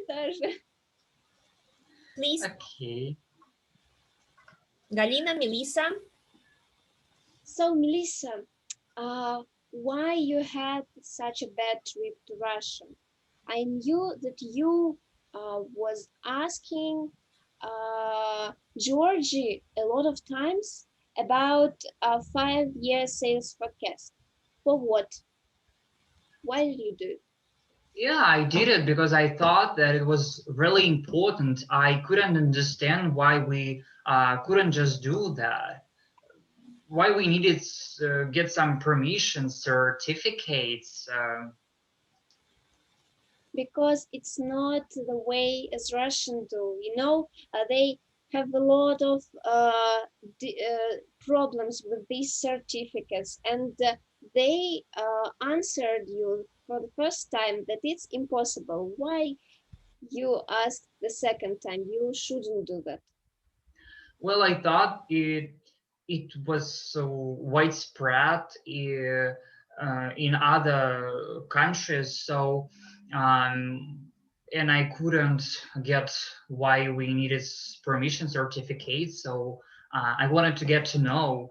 даже. Please, Okay. Galina, Melissa. So, Melissa, why you had such a bad trip to Russia? I knew that you was asking Georgie a lot of times about a 5-year sales forecast. For what? Why did you do it? Yeah, I did it because I thought that it was really important. I couldn't understand why we couldn't just do that. Why we needed to get some permission certificates. Because it's not the way as Russian do. They have a lot of problems with these certificates, and they answered you for the first time that it's impossible. Why you asked the second time? You shouldn't do that. Well, I thought it was so widespread in other countries, so um, and I couldn't get why we needed permission certificates. So I wanted to get to know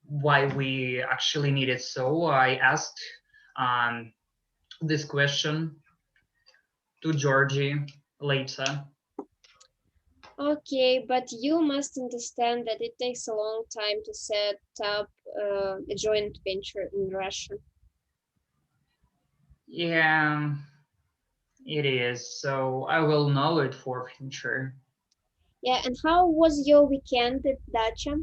why we actually needed. So I asked um, this question to Georgie later. Okay, but you must understand that it takes a long time to set up a joint venture in Russia. Yeah, it is. So I will know it for future. Yeah, and how was your weekend at Dacha?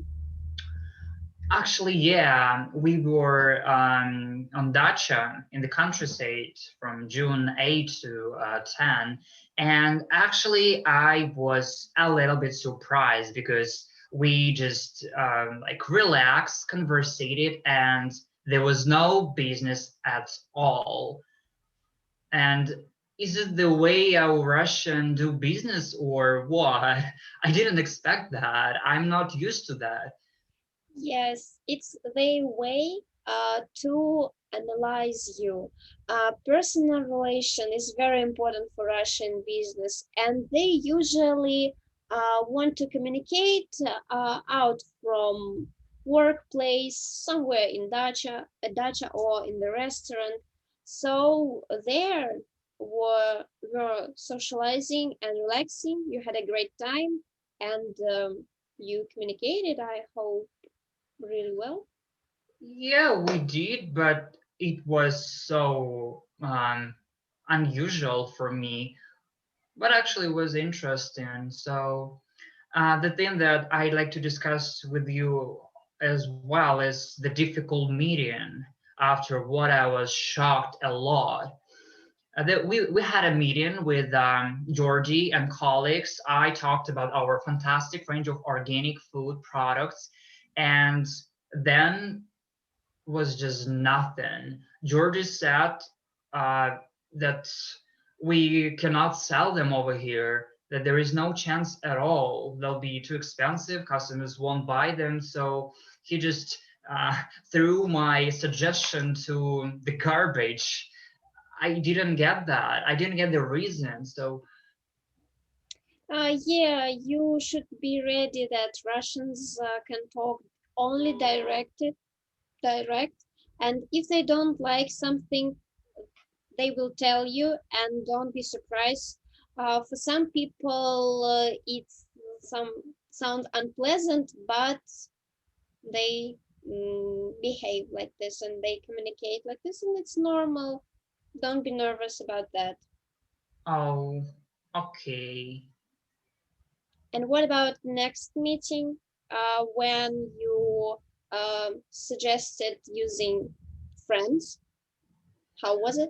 Actually, yeah, we were on Dacha in the countryside from June 8 to 10. And actually, I was a little bit surprised because we just like relaxed, conversated, and there was no business at all. And is it the way our Russian do business or what? I didn't expect that. I'm not used to that. Yes, it's their way to analyze you. Personal relation is very important for Russian business, and they usually want to communicate out from workplace, somewhere in a dacha or in the restaurant. So there were socializing and relaxing. You had a great time, and you communicated, I hope, really well. Yeah, we did, but it was so unusual for me, but actually was interesting. So the thing that I'd like to discuss with you as well is the difficult meeting after what I was shocked a lot. That we had a meeting with Georgie and colleagues. I talked about our fantastic range of organic food products, and then was just nothing. Georgie said uh, that we cannot sell them over here, that there is no chance at all. They'll be too expensive, customers won't buy them. So he just uh, threw my suggestion to the garbage. I didn't get that. I didn't get the reason. So Yeah, you should be ready that Russians can talk only direct, and if they don't like something, they will tell you, and don't be surprised. For some people, it's some sound unpleasant, but they behave like this and they communicate like this, and it's normal. Don't be nervous about that. oh, okay. And what about next meeting when you suggested using friends? How was it?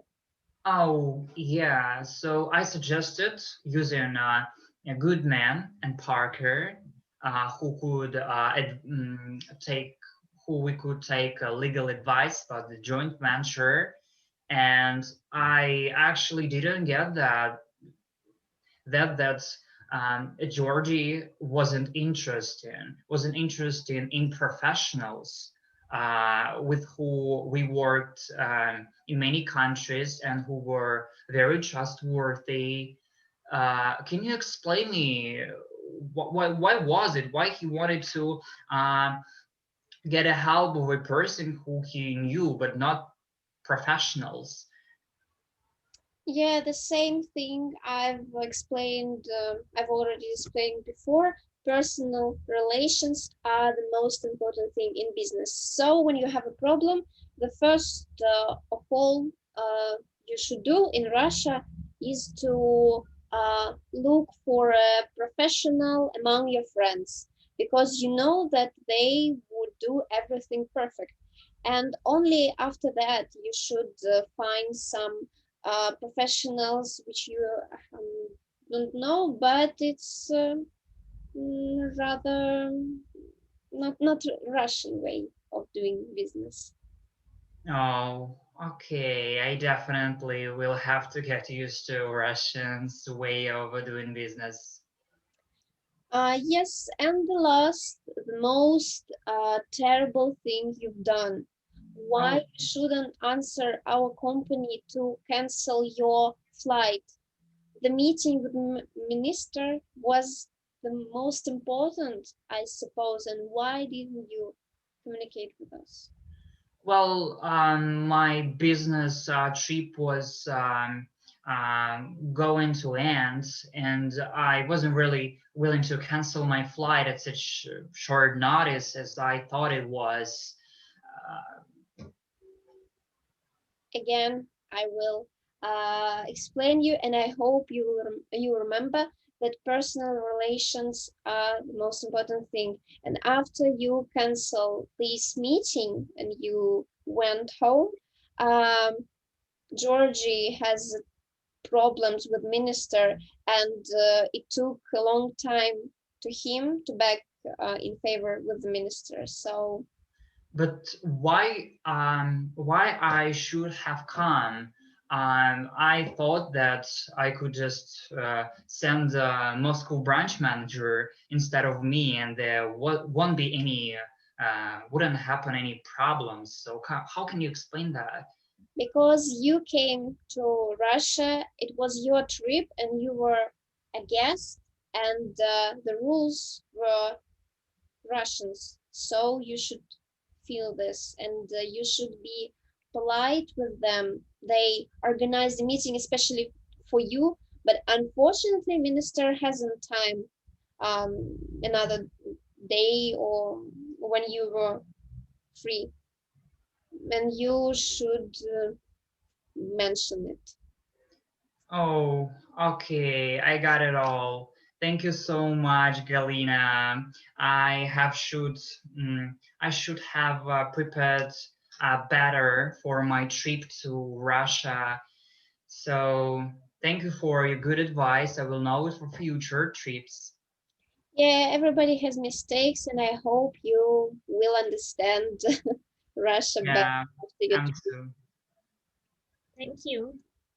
Oh, yeah. So I suggested using a Goodman and Parker, who could take, who we could take legal advice about the joint venture. And I actually didn't get that Georgie wasn't interested in professionals. with who we worked in many countries and who were very trustworthy. Can you explain me why was it? Why he wanted to get a help of a person who he knew but not professionals? Yeah, the same thing I've explained, I've already explained before. Personal relations are the most important thing in business. So when you have a problem, the first of all you should do in Russia is to look for a professional among your friends, because you know that they would do everything perfect. And only after that you should find some professionals which you don't know, but it's rather not Russian way of doing business. Oh, okay. I definitely will have to get used to Russians' way of doing business. Yes, and the last, the most terrible thing you've done. Why Oh, you shouldn't answer our company to cancel your flight? The meeting with minister was the most important, I suppose. And why didn't you communicate with us? well, my business trip was going to end, and I wasn't really willing to cancel my flight at such short notice as I thought it was. Again, I will explain you, and I hope you remember that personal relations are the most important thing. And after you cancel this meeting and you went home, um, Georgie has problems with minister, and it took a long time to him to back in favor with the minister. So But why I should have come? I thought that I could just send the Moscow branch manager instead of me, and there won't be any wouldn't happen any problems. So how can you explain that? because you came to Russia, it was your trip and you were a guest, and the rules were Russians. So you should feel this, and you should be polite with them. They organized the meeting especially for you, but unfortunately, minister hasn't time another day or when you were free, and you should mention it. Oh, okay, I got it all. Thank you so much, Galina. I have should I should have prepared better for my trip to Russia. So thank you for your good advice. I will know it for future trips. Yeah, everybody has mistakes, and I hope you will understand Russia better Yeah, after your I'm trip. too. Thank you.